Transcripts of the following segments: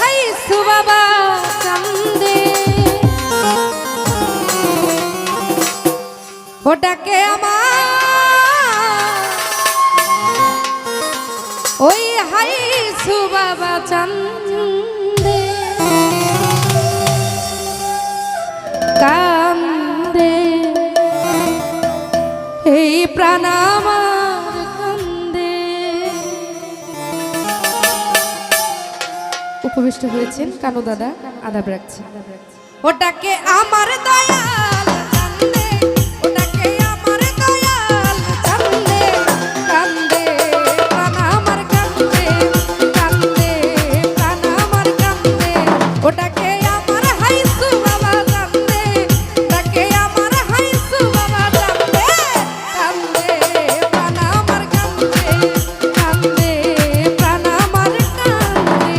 হাইসু বাবা কান্দে ওটাকে আমার ওই হাইসু বাবা চান্দে কান্দে এই প্রাণ আমার কান্দে। উপবিষ্ট হয়েছেন কানু দাদা, আদাব রাখছি। ওটাকে আমার দয়াল কান্দে ওটাকে আমার দয়াল কান্দে কান্দে প্রাণ আমার কান্দে কান্দে প্রাণ আমার কান্দে ওটাকে আমার হাইসু বাবা কান্দে ওটাকে আমার হাইসু বাবা কান্দে কান্দে প্রাণ আমার কান্দে কান্দে প্রাণ আমার কান্দে।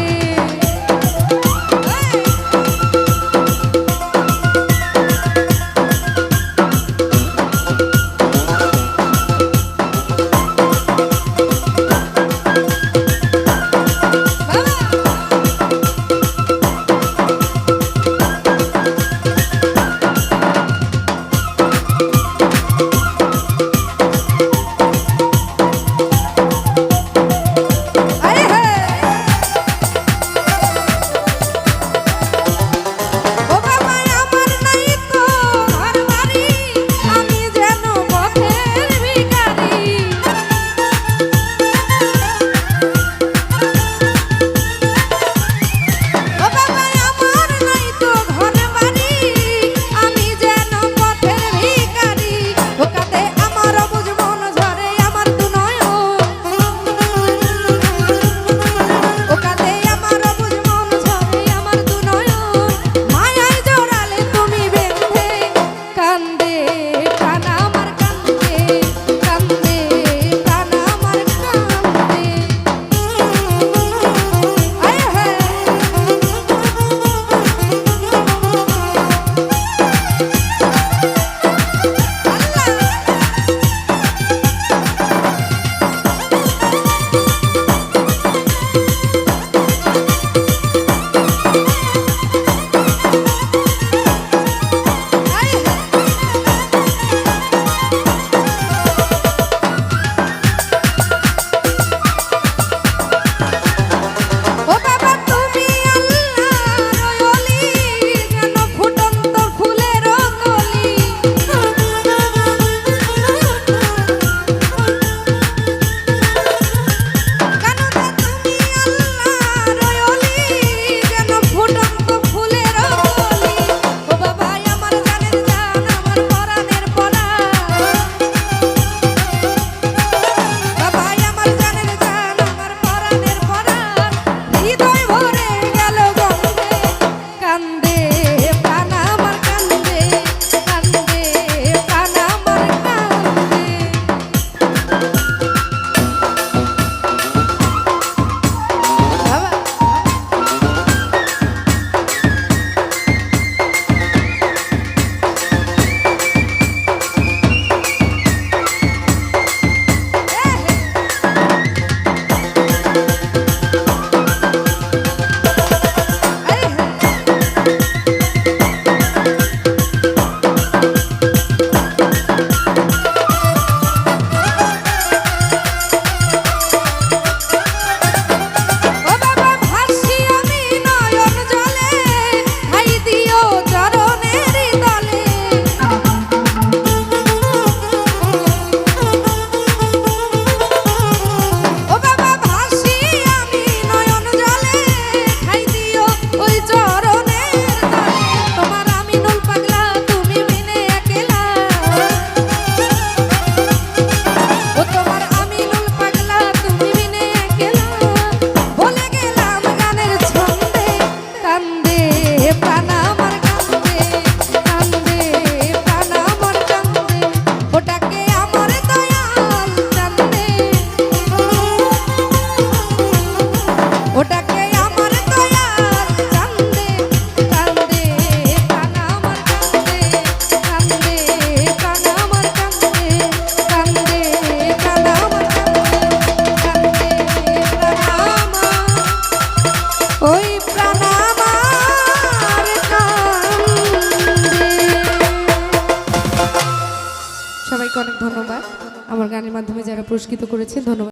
সবাইকে অনেক ধন্যবাদ আমার গানের মাধ্যমে যারা পুরস্কৃত করেছেন ধন্যবাদ